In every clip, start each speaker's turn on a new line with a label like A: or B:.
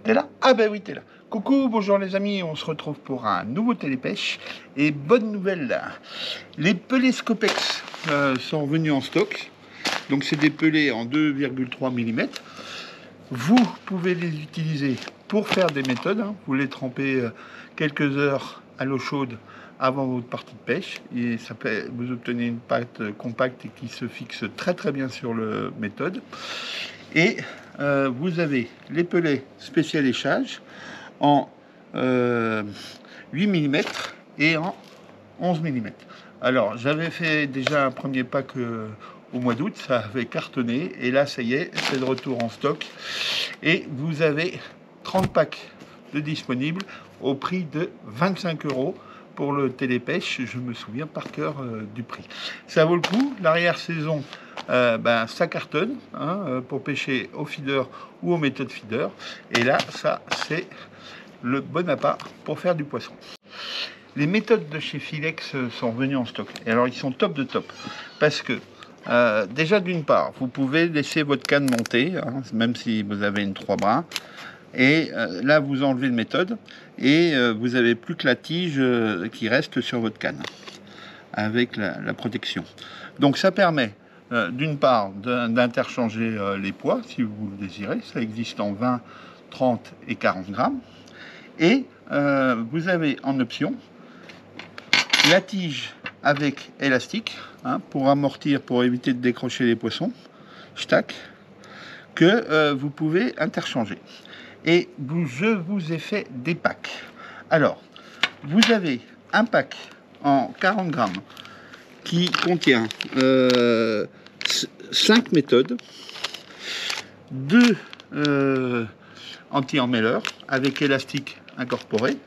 A: T'es là? Ah ben oui, t'es là. Coucou, bonjour les amis, on se retrouve pour un nouveau télépêche. Et bonne nouvelle là, les pelets Scopex sont revenus en stock. Donc c'est des pelets en 2,3 mm. Vous pouvez les utiliser pour faire des méthodes. Vous les trempez quelques heures à l'eau chaude avant votre partie de pêche. Et ça peut, vous obtenez une pâte compacte et qui se fixe très très bien sur le méthode. Et vous avez les pelets spécial échage en 8 mm et en 11 mm. Alors, j'avais fait déjà un premier pack au mois d'août, ça avait cartonné, et là, ça y est, c'est de retour en stock. Et vous avez 30 packs de disponibles au prix de 25 € pour le télépêche. Je me souviens par cœur du prix. Ça vaut le coup, l'arrière-saison, ça cartonne pour pêcher au feeder ou aux méthodes feeder. Et là, ça, c'est le bon appât pour faire du poisson. Les méthodes de chez Filex sont revenues en stock. Et alors, ils sont top de top. Parce que, déjà, d'une part, vous pouvez laisser votre canne monter, même si vous avez une 3 bras. Et là, vous enlevez le méthode. Et vous n'avez plus que la tige qui reste sur votre canne. Avec la protection. Donc, ça permet, d'une part, d'interchanger les poids, si vous le désirez. Ça existe en 20, 30 et 40 grammes. Et vous avez en option la tige avec élastique pour amortir, pour éviter de décrocher les poissons, que vous pouvez interchanger. Et je vous ai fait des packs. Alors, vous avez un pack en 40 grammes qui contient 5 méthodes, 2 anti-emmêleurs avec élastique incorporé,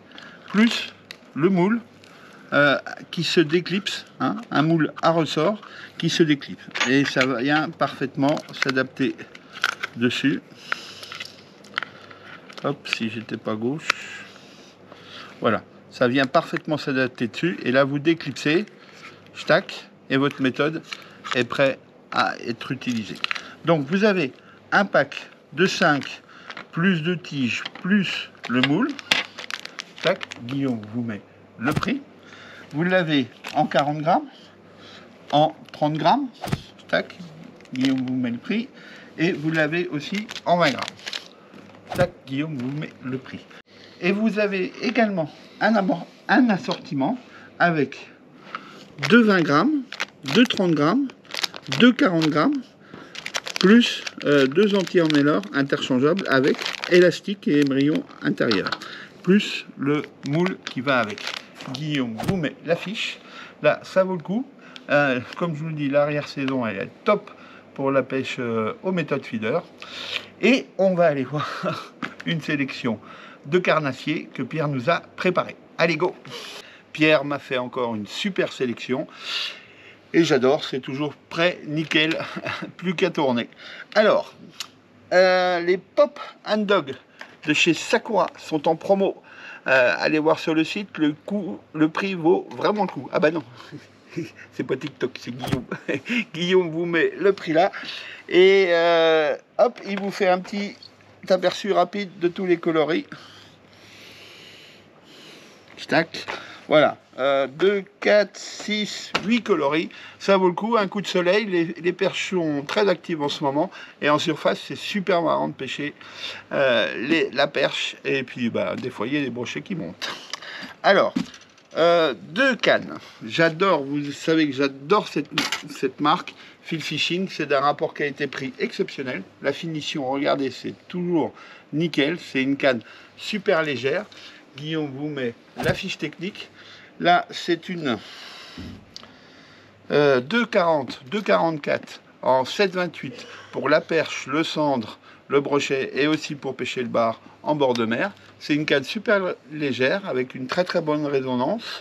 A: plus le moule qui se déclipse, un moule à ressort qui se déclipse. Et ça vient parfaitement s'adapter dessus. Hop, si j'étais pas gauche. Voilà, ça vient parfaitement s'adapter dessus. Et là, vous déclipsez, et votre méthode est prête à être utilisée. Donc, vous avez un pack de 5 plus de tiges, plus le moule. Guillaume vous met le prix. Vous l'avez en 40 grammes, en 30 grammes. Guillaume vous met le prix. Et vous l'avez aussi en 20 grammes. Guillaume vous met le prix. Et vous avez également un assortiment avec 2 20 grammes, 2 30 grammes, 2 40 grammes, plus 2 anti-emmêleurs interchangeables avec élastique et émerillon intérieur, plus le moule qui va avec. Guillaume vous met l'affiche. Là, ça vaut le coup. Comme je vous le dis, l'arrière-saison, elle est top pour la pêche aux méthodes feeder. Et on va aller voir une sélection de carnassiers que Pierre nous a préparé. Allez, go! Pierre m'a fait encore une super sélection. Et j'adore, c'est toujours prêt, nickel, plus qu'à tourner. Alors, les Pop and Dog de chez Sakura sont en promo. Allez voir sur le site, le prix vaut vraiment le coup. Ah bah non, c'est pas TikTok, c'est Guillaume. Guillaume vous met le prix là. Et hop, il vous fait un petit aperçu rapide de tous les coloris. Voilà, 2, 4, 6, 8 coloris, ça vaut le coup, un coup de soleil, les perches sont très actives en ce moment, et en surface c'est super marrant de pêcher la perche, et puis des fois il y a des brochets qui montent. Alors, 2 cannes, j'adore, vous savez que j'adore cette marque, Phil Fishing, c'est d'un rapport qualité-prix exceptionnel, la finition, regardez, c'est toujours nickel, c'est une canne super légère. Guillaume vous met la fiche technique. Là, c'est une 2,40, 2,44 en 7,28 pour la perche, le cendre, le brochet et aussi pour pêcher le bar en bord de mer. C'est une canne super légère avec une très très bonne résonance,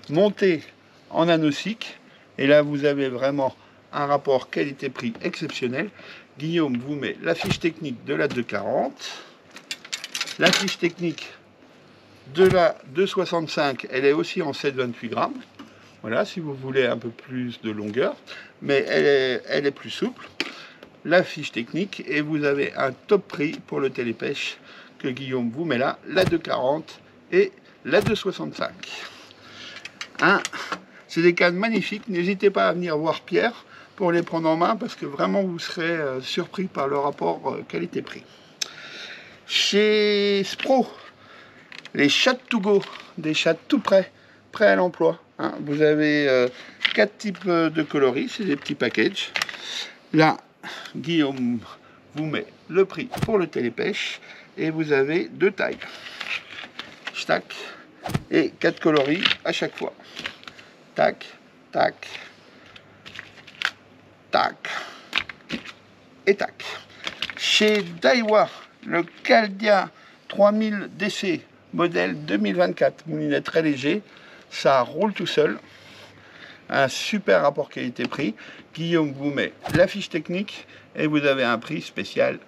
A: montée en anosique. Et là, vous avez vraiment un rapport qualité-prix exceptionnel. Guillaume vous met la fiche technique de la 2,40, la fiche technique de la 2,65, elle est aussi en 7,28 grammes. Voilà, si vous voulez un peu plus de longueur, mais elle est plus souple. La fiche technique, et vous avez un top prix pour le télépêche que Guillaume vous met là, la 2,40 et la 2,65. Hein, c'est des cannes magnifiques, n'hésitez pas à venir voir Pierre pour les prendre en main parce que vraiment vous serez surpris par le rapport qualité-prix. Chez Spro, les chats to go, des chats tout prêts à l'emploi. Hein. Vous avez 4 types de coloris, c'est des petits packages. Là, Guillaume vous met le prix pour le télépêche et vous avez 2 tailles. Tac, et 4 coloris à chaque fois. Tac, tac, tac et tac. Chez Daiwa, le Caldia 3000 DC modèle 2024, moulinet très léger, ça roule tout seul. Un super rapport qualité-prix. Guillaume vous met la fiche technique et vous avez un prix spécial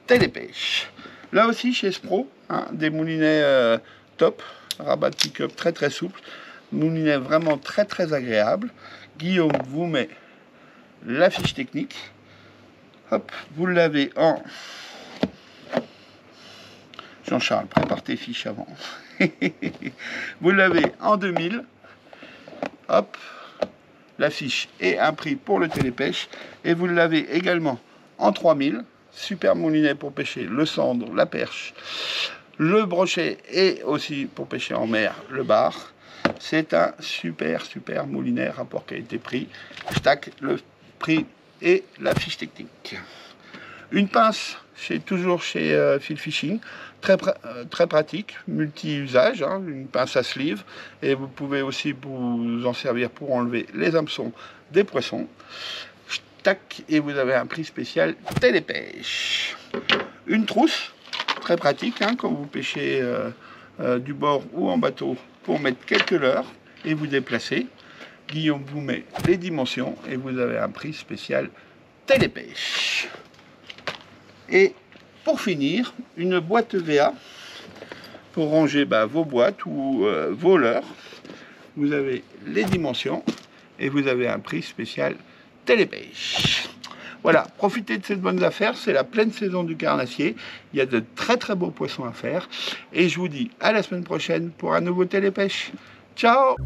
A: télépêche. Là aussi chez Spro, hein, des moulinets top, rabat pick-up très très souple, moulinet vraiment très agréable. Guillaume vous met la fiche technique. Hop, vous l'avez en... Jean-Charles, prépare tes fiches avant. Vous l'avez en 2000. Hop, la fiche et un prix pour le télépêche. Et vous l'avez également en 3000. Super moulinet pour pêcher le cendre, la perche, le brochet et aussi pour pêcher en mer, le bar. C'est un super moulinet rapport qualité-prix. Stack, le prix et la fiche technique. Une pince, toujours chez Phil Fishing, très pratique, multi-usage, hein, une pince à sleeve, et vous pouvez aussi vous en servir pour enlever les hameçons des poissons. Tac, et vous avez un prix spécial télépêche. Une trousse, très pratique, hein, quand vous pêchez du bord ou en bateau, pour mettre quelques leurres et vous déplacer. Guillaume vous met les dimensions et vous avez un prix spécial télépêche. Et pour finir, une boîte VA pour ranger vos boîtes ou vos leurres. Vous avez les dimensions et vous avez un prix spécial télépêche. Voilà, profitez de cette bonne affaire, c'est la pleine saison du carnassier. Il y a de très beaux poissons à faire. Et je vous dis à la semaine prochaine pour un nouveau télépêche. Ciao!